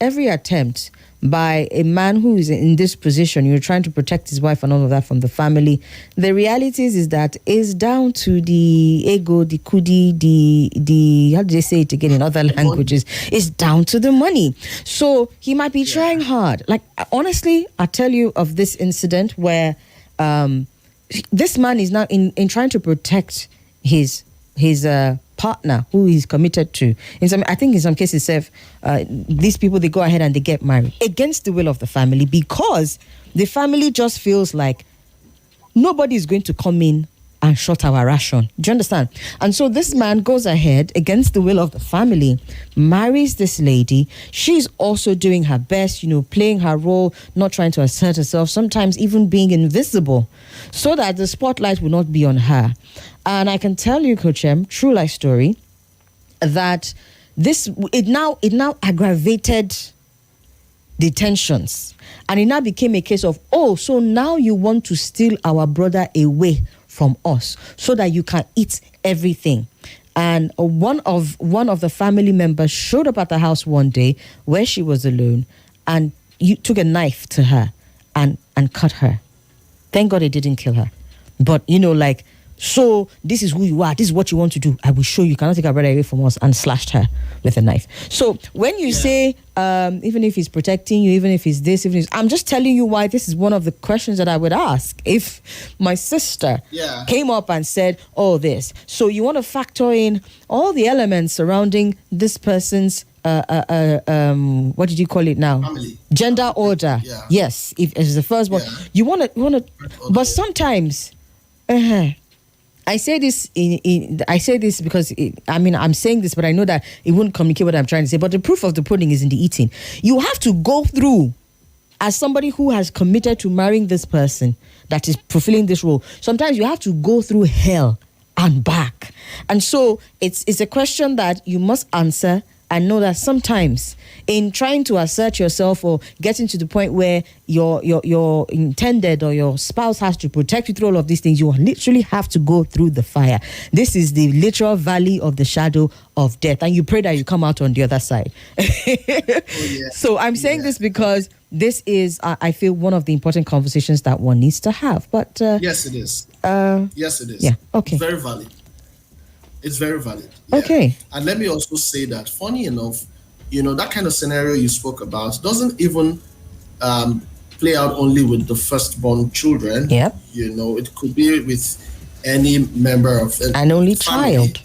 every attempt by a man who is in this position, you're trying to protect his wife and all of that from the family. The reality is that it's down to the ego, the kudi, the how do they say it again in other languages? It's down to the money. So he might be trying hard. Like, honestly, I tell you of this incident where this man is now in trying to protect his partner who he's committed to. I think in some cases, these people, they go ahead and they get married against the will of the family, because the family just feels like nobody is going to come in and short our ration. Do you understand? And so this man goes ahead against the will of the family, marries this lady. She's also doing her best, playing her role, not trying to assert herself, sometimes even being invisible, so that the spotlight will not be on her. And I can tell you, Coach M, true life story, that it now aggravated the tensions. And it now became a case of, so now you want to steal our brother away from us so that you can eat everything. And one of the family members showed up at the house one day where she was alone, and you took a knife to her and cut her. Thank God it didn't kill her. But, so this is who you are. This is what you want to do. I will show you. You cannot take our brother away from us, and slashed her with a knife. So when you say, even if he's protecting you, even if he's this, I'm just telling you why this is one of the questions that I would ask if my sister came up and said, this. So you want to factor in all the elements surrounding this person's what did you call it now? Family. Gender order. Yeah. Yes, if it's the first one. You want to, but sometimes. I say this because I'm saying this, but I know that it won't communicate what I'm trying to say. But the proof of the pudding is in the eating. You have to go through, as somebody who has committed to marrying this person that is fulfilling this role. Sometimes you have to go through hell and back, and so it's a question that you must answer. And know that sometimes in trying to assert yourself or getting to the point where your intended or your spouse has to protect you through all of these things, you literally have to go through the fire. This is the literal valley of the shadow of death. And you pray that you come out on the other side. So I'm saying this because this is, I feel, one of the important conversations that one needs to have. But yes, it is. Yes, it is. Yeah. Okay. It's very valid. It's very valid. Yeah. Okay. And let me also say that, funny enough, that kind of scenario you spoke about doesn't even play out only with the firstborn children. Yep. It could be with any member of an only family. Child,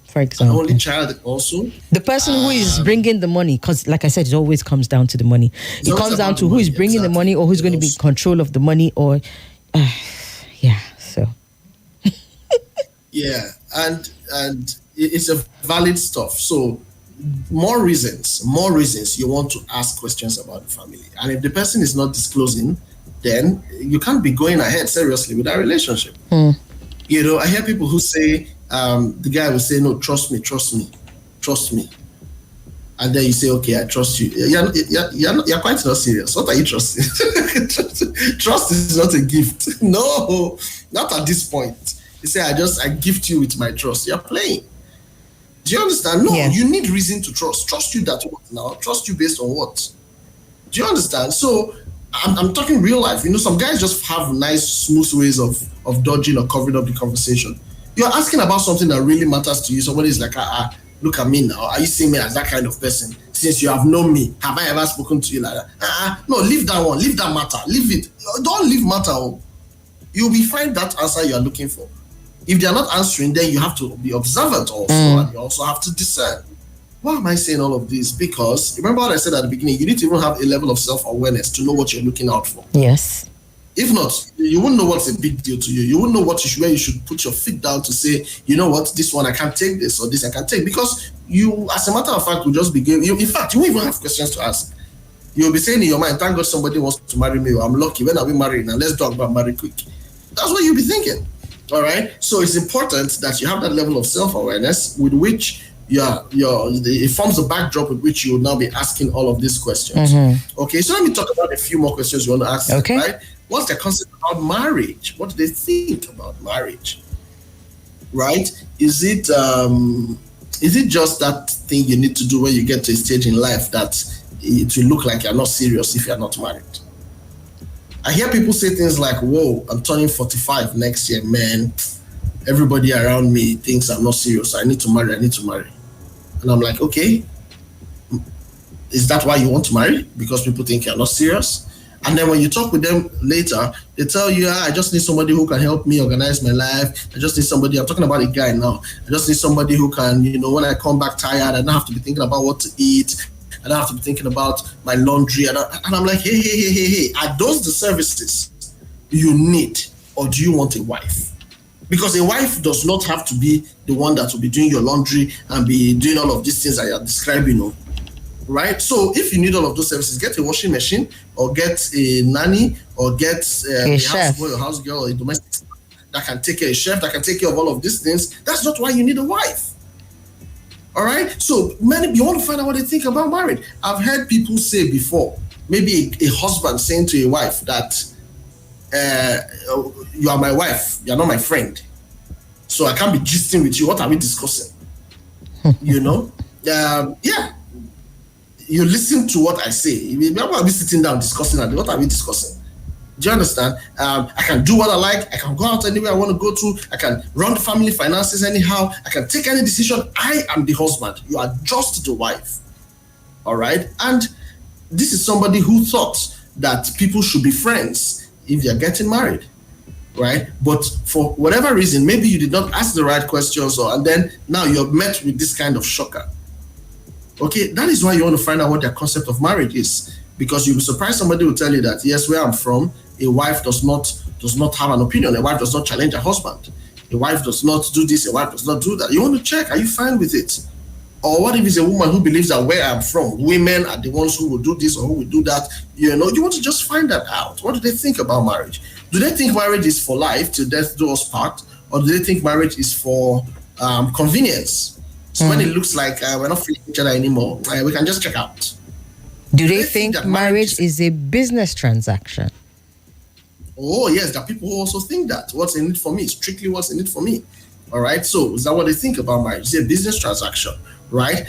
for example. An only child also. The person who is bringing the money, because like I said, it always comes down to the money. It comes down to who is bringing the money, or who's going to be in control of the money, or so. Yeah, and it's a valid stuff. So more reasons you want to ask questions about the family. And if the person is not disclosing, then you can't be going ahead seriously with that relationship. I hear people who say, the guy will say, no, trust me. And then you say, okay, I trust you. You're quite not serious. What are you trusting? Trust is not a gift. No, not at this point. You say, I gift you with my trust. You're playing. Do you understand? No, You need reason to trust. Trust you that what now? Trust you based on what? Do you understand? So I'm talking real life. Some guys just have nice, smooth ways of dodging or covering up the conversation. You're asking about something that really matters to you. Somebody's like, look at me now. Are you seeing me as that kind of person? Since you have known me, have I ever spoken to you like that? No, leave that one. Leave that matter. Leave it. Don't leave matter. You'll be find that answer you're looking for. If they're not answering, then you have to be observant also, and you also have to discern. Why am I saying all of this? Because remember what I said at the beginning, you need to even have a level of self-awareness to know what you're looking out for. Yes. If not, you wouldn't know what's a big deal to you. You wouldn't know where you should put your feet down to say, you know what, this one I can't take this, or this I can take. Because you, as a matter of fact, will just be giving you. In fact, you won't even have questions to ask. You'll be saying in your mind, thank God somebody wants to marry me, or I'm lucky. When are we married now? Let's talk about marry quick. That's what you'll be thinking. All right. So it's important that you have that level of self-awareness with which it forms a backdrop with which you will now be asking all of these questions. Okay. So let me talk about a few more questions you want to ask. Okay. Right. What's their concept about marriage? What do they think about marriage? Right? Is it just that thing you need to do when you get to a stage in life that it will look like you're not serious if you're not married. I hear people say things like, whoa, I'm turning 45 next year, man. Everybody around me thinks I'm not serious. I need to marry. And I'm like, okay, is that why you want to marry? Because people think you're not serious? And then when you talk with them later, they tell you, I just need somebody who can help me organize my life. I just need somebody, I'm talking about a guy now. I just need somebody who can, when I come back tired, I don't have to be thinking about what to eat. I don't have to be thinking about my laundry. And I'm like, hey, are those the services you need? Or do you want a wife? Because a wife does not have to be the one that will be doing your laundry and be doing all of these things that you're describing, right? So if you need all of those services, get a washing machine or get a nanny or get a houseboy or house girl or a domestic that can take care of a chef, that can take care of all of these things. That's not why you need a wife. All right? So you want to find out what they think about marriage. I've heard people say before, maybe a husband saying to a wife that, you are my wife, you're not my friend. So I can't be gisting with you. What are we discussing? Yeah. You listen to what I say. Why are we sitting down discussing that? What are we discussing? Do you understand? I can do what I like. I can go out anywhere I want to go to. I can run the family finances anyhow. I can take any decision. I am the husband. You are just the wife. All right? And this is somebody who thought that people should be friends if they're getting married. Right? But for whatever reason, maybe you did not ask the right questions, and then now you're met with this kind of shocker. Okay, that is why you want to find out what their concept of marriage is, because you'll be surprised somebody will tell you that, yes, where I'm from, a wife does not have an opinion. A wife does not challenge a husband. A wife does not do this. A wife does not do that. You want to check, are you fine with it? Or what if it's a woman who believes that where I'm from, women are the ones who will do this or who will do that? You want to just find that out. What do they think about marriage? Do they think marriage is for life, till death do us part? Or do they think marriage is for convenience? So when it looks like we're not feeling each other anymore, we can just check out. Do they think marriage is a business transaction? Oh, yes, there are people who also think that. What's in it for me? Strictly what's in it for me. All right, so is that what they think about marriage? Is it a business transaction, right?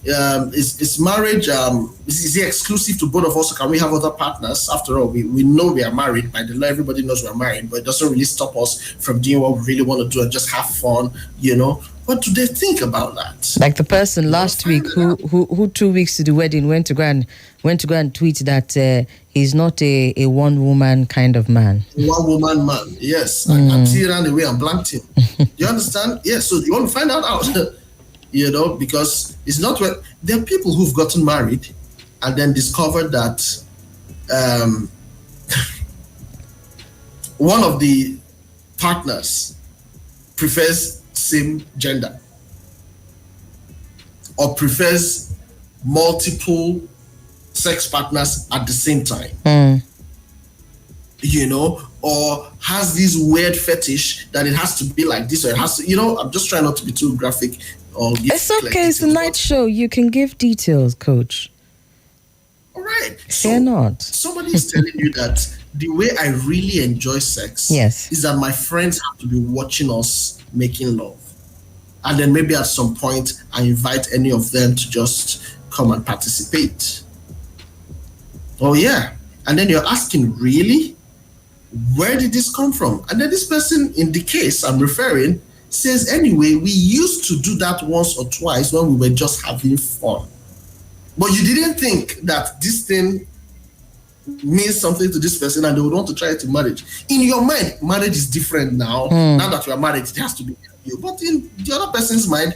Is marriage, is it exclusive to both of us, or can we have other partners? After all, we know we are married. By the law, everybody knows we're married, but it doesn't really stop us from doing what we really want to do and just have fun, What do they think about that? Like the person last week who 2 weeks to the wedding went to go and tweet that he's not a one-woman kind of man. One-woman man, yes. And he ran away and blanked him. You understand? Yes, so you want to find out how, because it's not where there are people who've gotten married and then discovered that one of the partners prefers same gender or prefers multiple sex partners at the same time, or has this weird fetish that it has to be like this, or it has to, I'm just trying not to be too graphic. It's okay, it's a night show. You can give details, coach. All right. They're not. Somebody is telling you that the way I really enjoy sex is that my friends have to be watching us making love. And then maybe at some point, I invite any of them to just come and participate. Oh, yeah. And then you're asking, really? Where did this come from? And then this person, in the case I'm referring, says, anyway, we used to do that once or twice when we were just having fun. But you didn't think that this thing means something to this person and they would want to try it in marriage. In your mind, marriage is different now. Now that we are married, it has to be you. But in the other person's mind,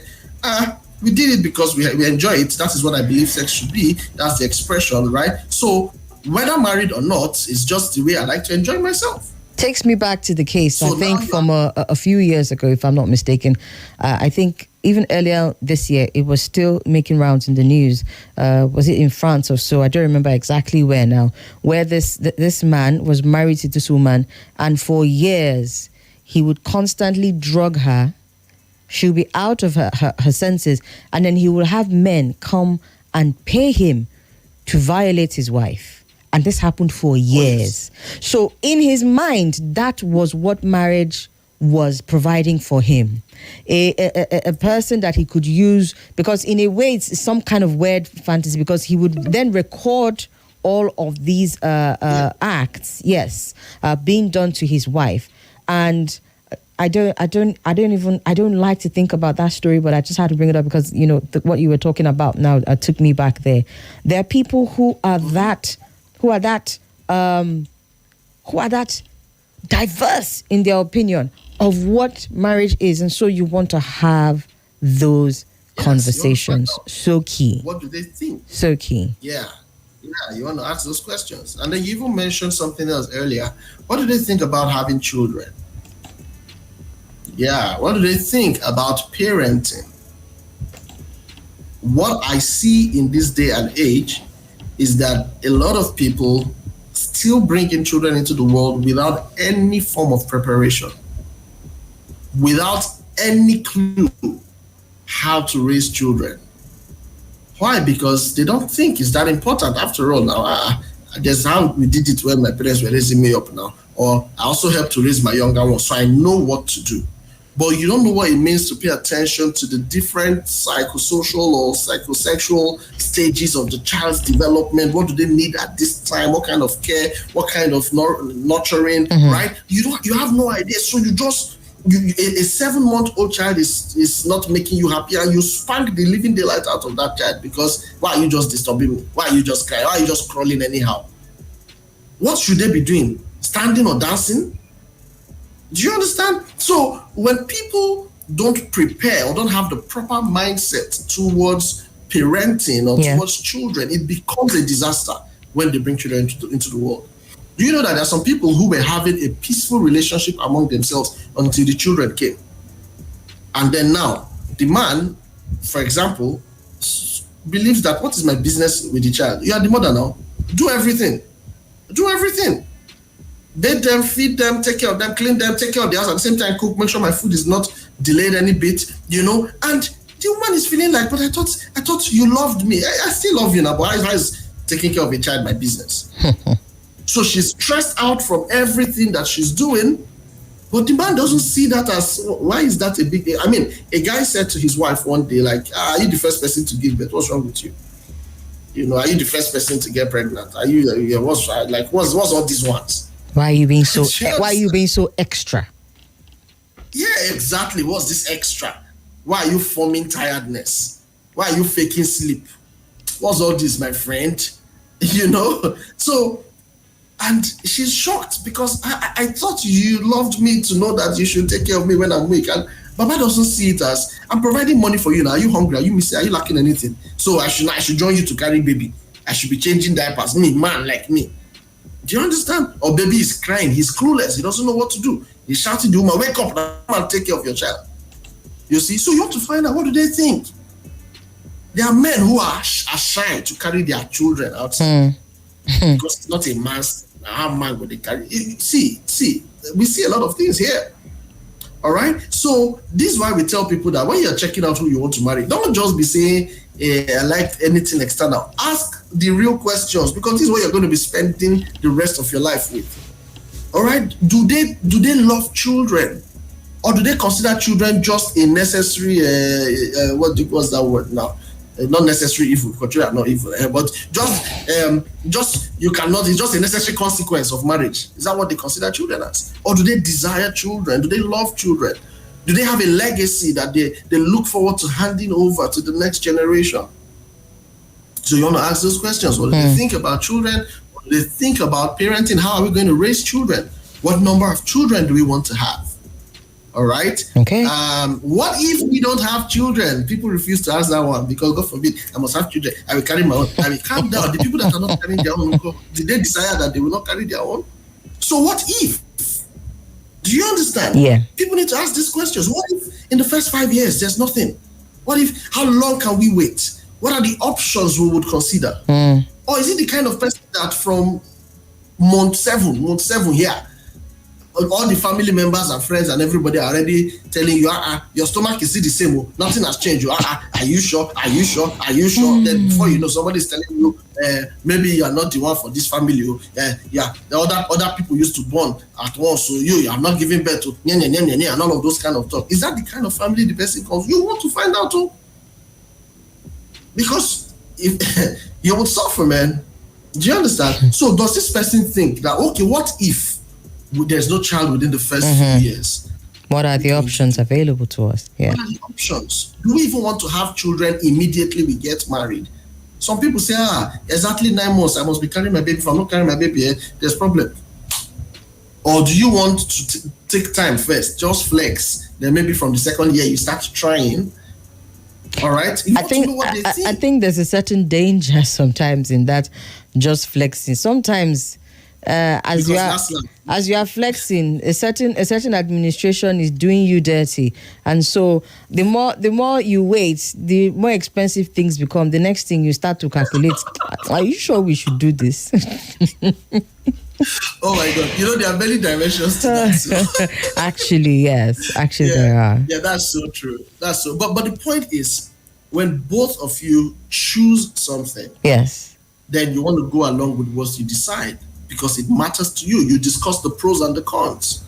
we did it because we enjoy it. That is what I believe sex should be. That's the expression, right? So whether married or not, is just the way I like to enjoy myself. Takes me back to the case, so I think from a few years ago, if I'm not mistaken. I think even earlier this year, it was still making rounds in the news. Was it in France or so? I don't remember exactly where now. Where this man was married to this woman, and for years, he would constantly drug her. She'll be out of her senses, and then he will have men come and pay him to violate his wife. And this happened for years. So in his mind, that was what marriage was providing for him, a person that he could use, because in a way it's some kind of weird fantasy, because he would then record all of these acts, being done to his wife. And I don't like to think about that story, but I just had to bring it up because, you know, what you were talking about now took me back there. There are people who are that diverse in their opinion of what marriage is, and so you want to have those conversations. So key. What do they think? So key. Yeah, you want to ask those questions. And then you even mentioned something else earlier. What do they think about having children? Yeah, what do they think about parenting? What I see in this day and age is that a lot of people still bringing children into the world without any form of preparation, without any clue how to raise children. Why? Because they don't think it's that important. After all, now, I guess how we did it when my parents were raising me up now, or I also helped to raise my younger ones, so I know what to do. But you don't know what it means to pay attention to the different psychosocial or psychosexual stages of the child's development. What do they need at this time? What kind of care? What kind of nurturing? Right? You have no idea. So a 7-month-old child is not making you happy, and you spank the living daylight out of that child because why are you just disturbing me? Why are you just crying? Why are you just crawling anyhow? What should they be doing? Standing or dancing? Do you understand? So when people don't prepare or don't have the proper mindset towards parenting or towards children, it becomes a disaster when they bring children into the world. Do you know that there are some people who were having a peaceful relationship among themselves until the children came? And then now, the man, for example, believes that what is my business with the child? You are the mother now. Do everything. Do everything. Bathe them, feed them, take care of them, clean them, take care of the house, at the same time cook, make sure my food is not delayed any bit, you know. And the woman is feeling like, but I thought you loved me. I still love you now, but how is taking care of a child my business? So she's stressed out from everything that she's doing, but the man doesn't see that as, why is that a big deal? I mean, a guy said to his wife one day, like, are you the first person to give birth? What's wrong with you? You know, are you the first person to get pregnant? Are you, what's all these ones? Why are you being so extra? Yeah, exactly. What's this extra? Why are you forming tiredness? Why are you faking sleep? What's all this, my friend? You know? So, and she's shocked because I thought you loved me to know that you should take care of me when I'm weak. And Baba doesn't see it as, I'm providing money for you now. Are you hungry? Are you missing? Are you lacking anything? So I should join you to carry baby. I should be changing diapers. Me, man like me. Do you understand? Or baby is crying. He's clueless. He doesn't know what to do. He's shouting to the woman, wake up now and take care of your child. You see? So you have to find out, what do they think? There are men who are shy to carry their children outside because it's not a man's. How man would they carry? See, we see a lot of things here. All right? So this is why we tell people that when you're checking out who you want to marry, don't just be saying, I like anything external. Ask the real questions, because this is what you're going to be spending the rest of your life with. All right? Do they love children, or do they consider children just a necessary what's that word now? Not necessary evil, because children are not evil, but just you cannot. It's just a necessary consequence of marriage. Is that what they consider children as, or do they desire children? Do they love children? Do they have a legacy that they look forward to handing over to the next generation? So you want to ask those questions. What do they think about children? What do they think about parenting? How are we going to raise children? What number of children do we want to have? All right? Okay. What if we don't have children? People refuse to ask that one because, God forbid, I must have children. I will carry my own. I will calm down. The people that are not carrying their own, did they desire that they will not carry their own? So what if? Do you understand? Yeah. People need to ask these questions. What if in the first 5 years there's nothing? What if, how long can we wait? What are the options we would consider? Or is it the kind of person that from month seven here, all the family members and friends and everybody are already telling you, your stomach is still the same, nothing has changed. Are you sure? Are you sure? Are you sure? Then before you know, somebody is telling you, maybe you are not the one for this family. Yeah, the other people used to born at once, so you are not giving birth to and all of those kind of talk. Is that the kind of family the person comes? You want to find out too, because if you would suffer, man. Do you understand? So does this person think that, okay, what if there's no child within the first few years? What are the options available to us? Yeah. What are the options? Do we even want to have children immediately we get married? Some people say, exactly 9 months, I must be carrying my baby. If I'm not carrying my baby, there's problem. Or do you want to take time first, just flex, then maybe from the second year you start trying? All right. I think there's a certain danger sometimes in that just flexing. Sometimes as you are flexing, a certain administration is doing you dirty, and so the more you wait, the more expensive things become. The next thing you start to calculate, are you sure we should do this? Oh my God! There are many dimensions to that. So. Actually, yes. There are. Yeah, that's so true. That's so. But the point is, when both of you choose something, yes, then you want to go along with what you decide because it matters to you. You discuss the pros and the cons.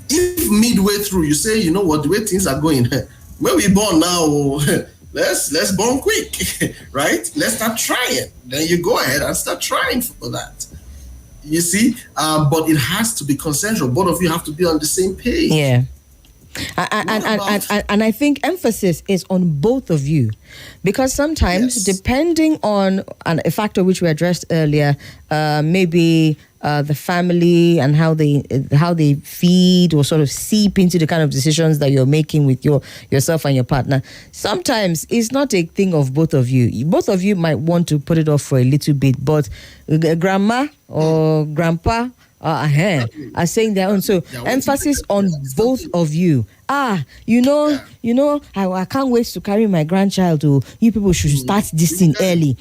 If midway through you say, you know what, the way things are going, when we born now, let's born quick, right? Let's start trying. Then you go ahead and start trying for that. You see, but it has to be consensual. Both of you have to be on the same page. Yeah. And I think emphasis is on both of you, because sometimes, depending on a factor which we addressed earlier, maybe the family and how they feed or sort of seep into the kind of decisions that you're making with yourself and your partner. Sometimes it's not a thing of both of you. Both of you might want to put it off for a little bit, but grandma or grandpa are saying their own. So emphasis on both of you. I can't wait to carry my grandchild. You people should start this thing early.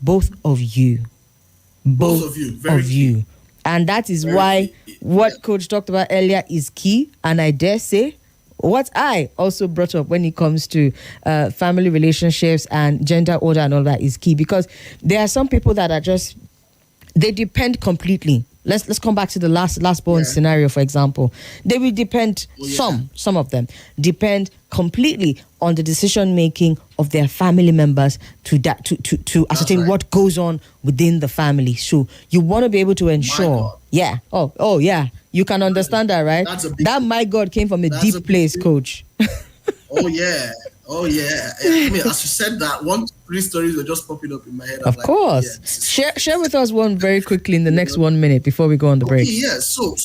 Both of you. Both of you. And that is why what Coach talked about earlier is key. And I dare say, what I also brought up when it comes to family relationships and gender order and all that is key, because there are some people that are just, they depend completely. Let's come back to the last born scenario, for example. They will depend, some of them depend completely on the decision making of their family members to ascertain what goes on within the family. So you want to be able to ensure, you can understand that, right? That my God came from a deep place, Coach. Oh yeah. I mean, as you said that, 3 stories were just popping up in my head. Of course. Share with us one very quickly in the next 1 minute before we go on the break. Yeah. So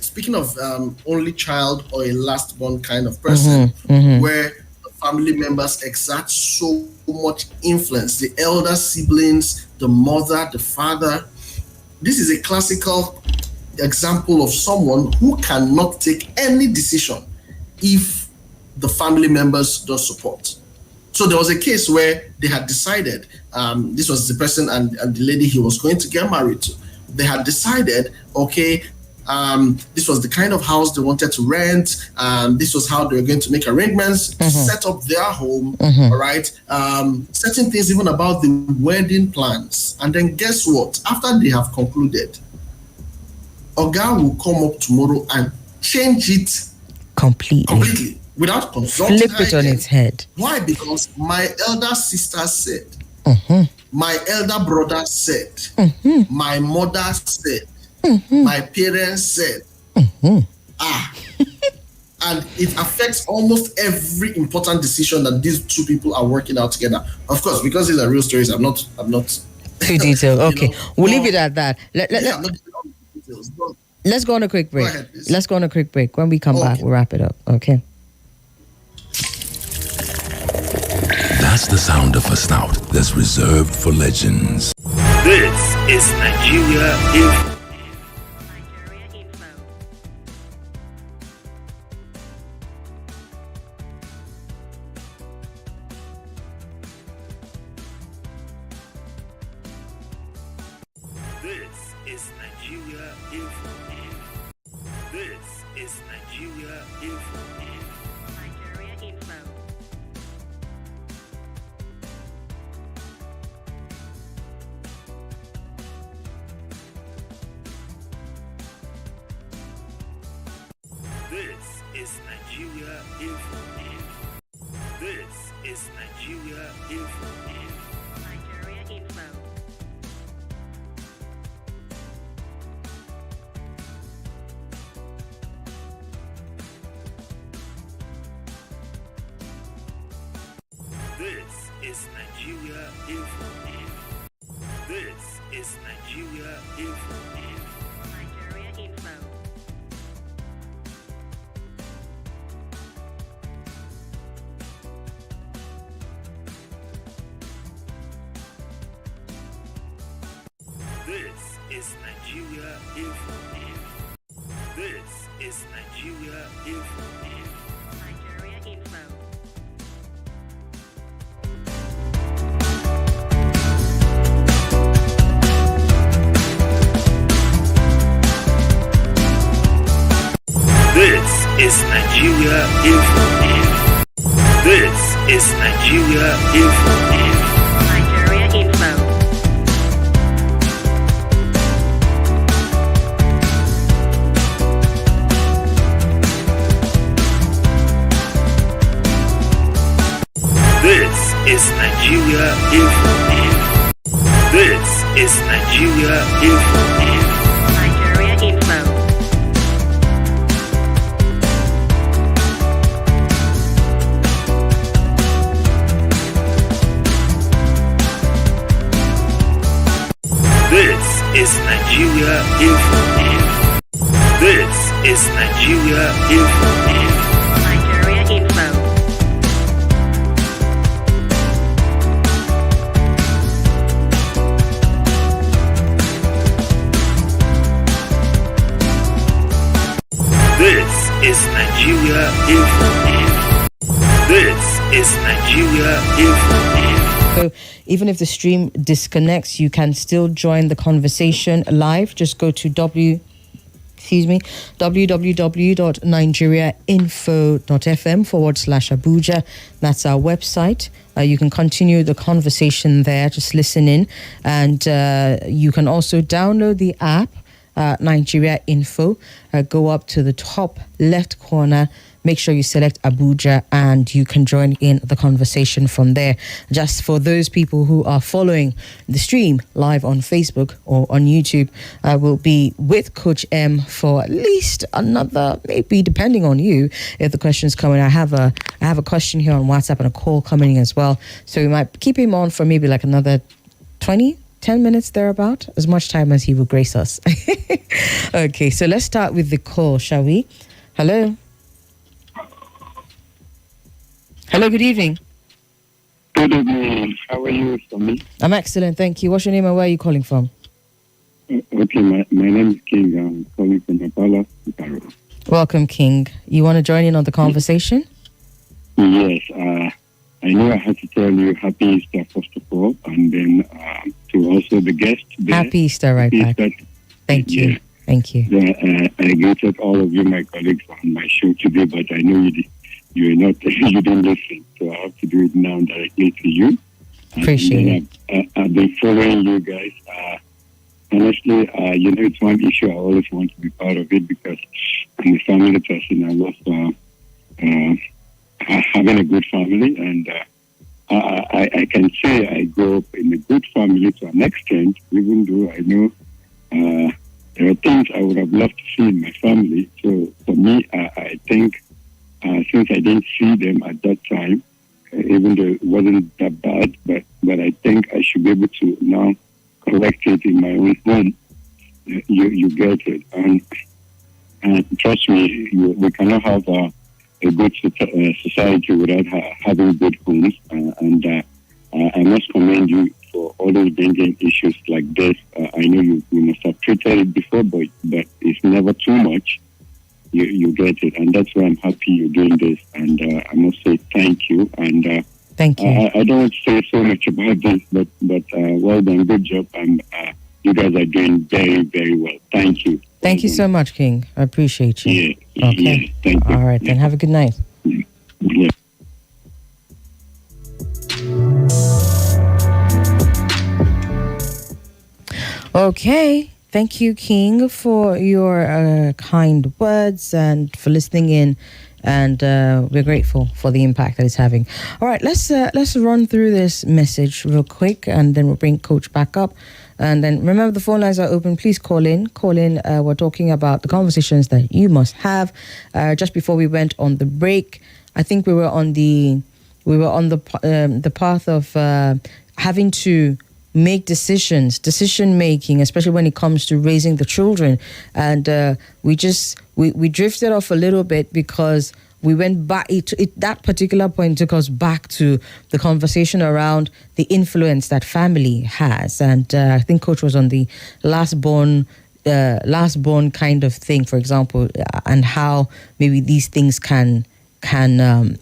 speaking of only child or a last born kind of person, where the family members exert so much influence, the elder siblings, the mother, the father. This is a classical example of someone who cannot take any decision if the family members don't support. So there was a case where they had decided, this was the person and the lady he was going to get married to. They had decided, okay, this was the kind of house they wanted to rent. This was how they were going to make arrangements to set up their home, all right? Certain things even about the wedding plans. And then guess what? After they have concluded, Oga will come up tomorrow and change it completely. Without consulting. Flip it on its head. Why? Because my elder sister said, my elder brother said, my mother said, my parents said, and it affects almost every important decision that these two people are working out together. Of course, because these are real stories, I'm not too detailed. Okay, we'll leave it at that. Let's go on a quick break. Let's go on a quick break. When we come back, we'll wrap it up. Okay. That's the sound of a snout that's reserved for legends. This is Nigeria Info. This is Nigeria Info. This is Nigeria Info. Nigeria Info. This is Nigeria Info. This is Nigeria Info. Nigeria Info. This is Nigeria Info. This is Nigeria Info. Nigeria Info. This is Nigeria Info. This is Nigeria Info. Nigeria Info. This is Nigeria Info. This is Nigeria Info. Nigeria Info. This is Nigeria Info. This is Nigeria Info. Nigeria Info. This is Nigeria Info. This is Nigeria Info. Nigeria Info. This is Nigeria Info. This is Nigeria Info. So even if the stream disconnects, you can still join the conversation live. Just go to www.nigeriainfo.fm/Abuja. That's our website. You can continue the conversation there. Just listen in. And you can also download the app, Nigeria Info. Go up to the top left corner. Make sure you select Abuja and you can join in the conversation from there. Just for those people who are following the stream live on Facebook or on YouTube, I will be with Coach M for at least another, maybe depending on you, if the questions come in. I have a question here on WhatsApp and a call coming in as well. So we might keep him on for maybe like another 10 minutes thereabout, as much time as he will grace us. Okay, so let's start with the call, shall we? Hello. Hello, good evening. Good evening. How are you, Somi? I'm excellent, thank you. What's your name and where are you calling from? Okay, my name is King. I'm calling from Apala. Welcome, King. You want to join in on the conversation? Yes. I know I had to tell you Happy Easter, first of all, and then to also the guest there. Happy Easter, right Happy back. Easter. Thank you. Yeah. Thank you. I greeted all of you, my colleagues, on my show today, but I know you didn't listen, so I have to do it now directly to you. Appreciate it. I've been following you guys. Honestly, it's one issue I always want to be part of it because I'm a family person. I love having a good family, and I can say I grew up in a good family to an extent, even though I know there are things I would have loved to see in my family. So for me, I think since I didn't see them at that time, even though it wasn't that bad, but I think I should be able to now correct it in my own home. You get it. And trust me, we cannot have a good society without having good homes. I must commend you for always bringing issues like this. I know you must have treated it before, but it's never too much. You get it, and that's why I'm happy you're doing this. And I must say thank you. And thank you. I don't want to say so much about this, but well done, good job, and you guys are doing very, very well. Thank you. Thank you so much, King. I appreciate you. Yeah. Okay. Yeah, thank you. All right, then. Have a good night. Yeah. Okay. Thank you, King, for your kind words and for listening in. And we're grateful for the impact that it's having. All right, let's run through this message real quick, and then we'll bring Coach back up. And then remember, the phone lines are open. Please call in. We're talking about the conversations that you must have. Just before we went on the break, I think we were on the path of having to make decision making, especially when it comes to raising the children. And we drifted off a little bit because we went back. That particular point took us back to the conversation around the influence that family has. And I think Coach was on the last born kind of thing, for example, and how maybe these things can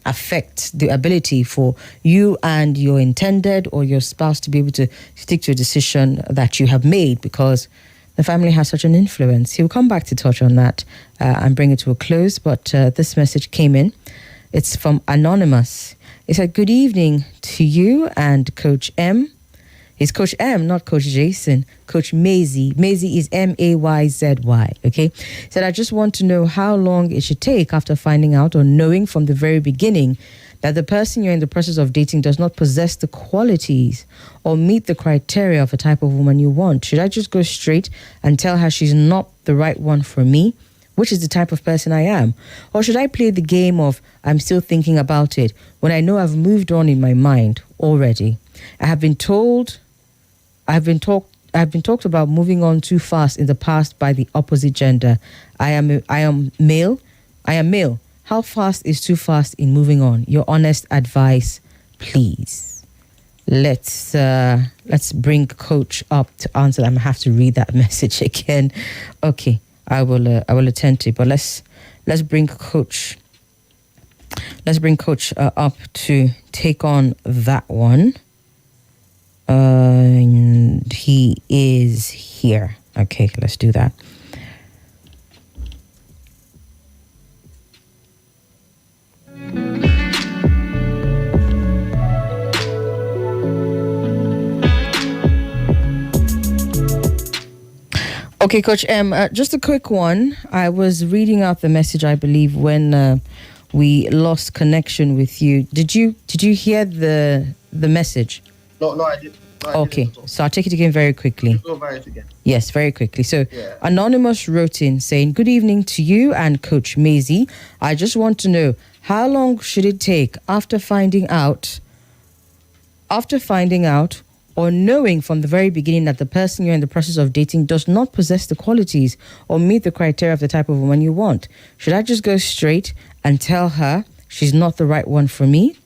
affect the ability for you and your intended or your spouse to be able to stick to a decision that you have made, because the family has such an influence. He'll come back to touch on that and bring it to a close. But this message came in. It's from Anonymous. It said, "Good evening to you and Coach M." It's Coach M, not Coach Jason. Coach Mayzy. Mayzy is Mayzy, okay? Said, "I just want to know how long it should take after finding out or knowing from the very beginning that the person you're in the process of dating does not possess the qualities or meet the criteria of a type of woman you want. Should I just go straight and tell her she's not the right one for me, which is the type of person I am? Or should I play the game of I'm still thinking about it when I know I've moved on in my mind already? I've been talked about moving on too fast in the past by the opposite gender. I am male. How fast is too fast in moving on? Your honest advice, please." Let's bring Coach up to answer that. I'm gonna have to read that message again. Okay, I will attend to it. But let's bring Coach. Let's bring Coach up to take on that one. And he is here. Okay, let's do that. Okay, Coach M, just a quick one. I was reading out the message, I believe, when we lost connection with you. Did you hear the message? No, I didn't. Okay, so I'll take it again very quickly. Go over it again. Yes, very quickly. So, Yeah. Anonymous wrote in saying, "Good evening to you and Coach Mayzy. I just want to know, how long should it take after finding out or knowing from the very beginning that the person you're in the process of dating does not possess the qualities or meet the criteria of the type of woman you want? Should I just go straight and tell her she's not the right one for me,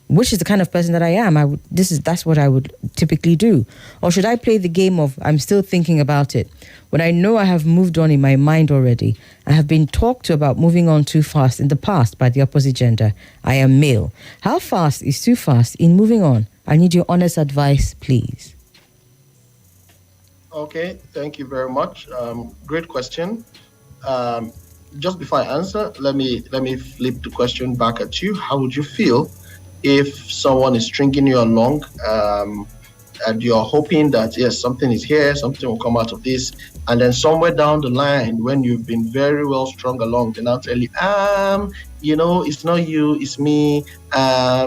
which is the kind of person that I am? That's what I would typically do. Or should I play the game of I'm still thinking about it when I know I have moved on in my mind already? I have been talked to about moving on too fast in the past by the opposite gender. I am male. How fast is too fast in moving on? I need your honest advice, please." Okay, thank you very much. Great question. Just before I answer, let me flip the question back at you. How would you feel if someone is stringing you along, and you're hoping that yes, something is here, something will come out of this, and then somewhere down the line, when you've been very well strung along, they now tell you, it's not you, it's me.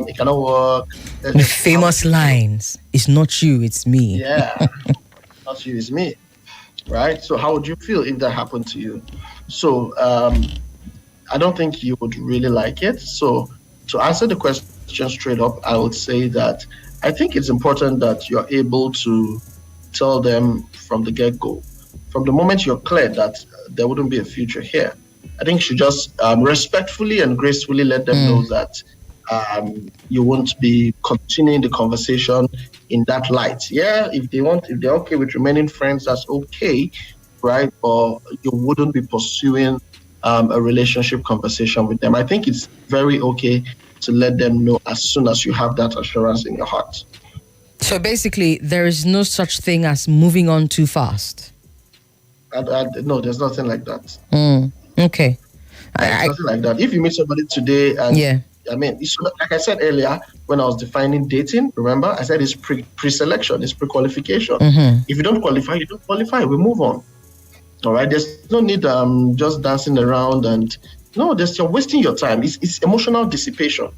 It cannot work. The famous lines: "It's not you, it's me." Yeah, not you, it's me. Right? So how would you feel if that happened to you? So I don't think you would really like it. So to answer the question straight up, I would say that I think it's important that you're able to tell them from the get-go, from the moment you're clear that there wouldn't be a future here. I think you should just respectfully and gracefully let them know that you won't be continuing the conversation in that light. Yeah, if they're okay with remaining friends, that's okay, right? But you wouldn't be pursuing a relationship conversation with them. I think it's very okay to let them know as soon as you have that assurance in your heart. So basically, there is no such thing as moving on too fast. No, there's nothing like that. Okay. There's nothing like that. If you meet somebody today and yeah. I mean, it's, like I said earlier, when I was defining dating, remember, I said it's pre-selection, it's pre-qualification. If you don't qualify, you don't qualify. We move on. All right, there's no need just dancing around and no, you're wasting your time. It's emotional dissipation.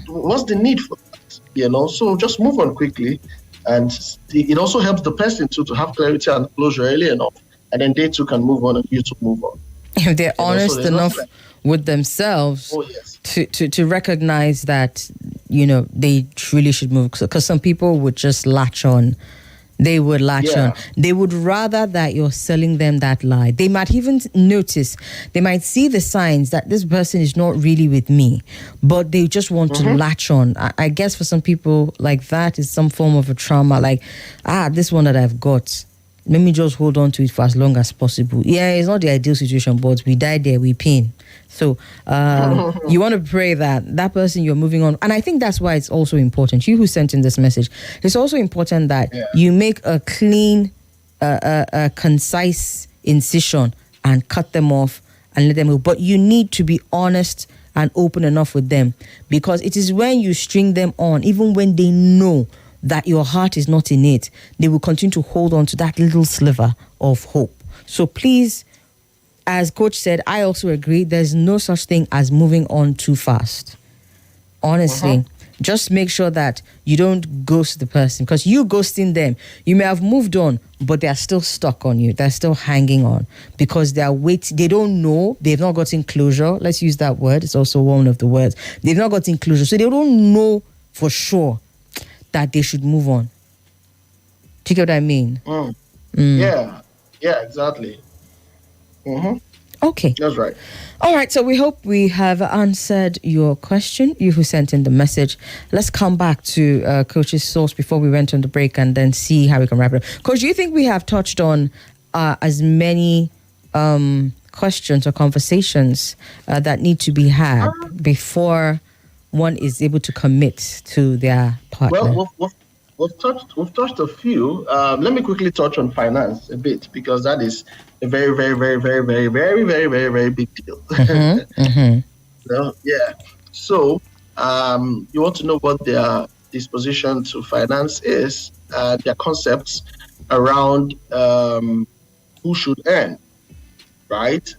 What's the need for that? So just move on quickly, and it also helps the person to have clarity and closure early enough, and then they too can move on and you to move on. If they're So honest there's enough nothing with themselves oh yes, to recognize that, they really should move. Because some people would just latch on. They would latch on. They would rather that you're selling them that lie. They might even notice, they might see the signs that this person is not really with me, but they just want to latch on. I guess for some people, like, that is some form of a trauma. Like, this one that I've got, let me just hold on to it for as long as possible. Yeah, it's not the ideal situation, but we die there, we pain. So you want to pray that person you're moving on. And I think that's why it's also important. You who sent in this message, it's also important that you make a clean, concise incision and cut them off and let them go. But you need to be honest and open enough with them, because it is when you string them on, even when they know that your heart is not in it, they will continue to hold on to that little sliver of hope. So please, as Coach said, I also agree, there's no such thing as moving on too fast. Honestly, just make sure that you don't ghost the person, because you ghosting them, you may have moved on, but they are still stuck on you. They're still hanging on because they are waiting. They don't know. They've not gotten closure. Let's use that word. It's also one of the words. They've not gotten closure. So they don't know for sure that they should move on. Do you get what I mean? Yeah, exactly. Okay. That's right. All right, so we hope we have answered your question, you who sent in the message. Let's come back to Coach's source before we went on the break and then see how we can wrap it up. Coach, do you think we have touched on as many questions or conversations that need to be had before one is able to commit to their partner? Well, we've touched a few. Let me quickly touch on finance a bit, because that is a very, very, very, very, very, very, very, very, very big deal. So you want to know what their disposition to finance is, their concepts around who should earn, right?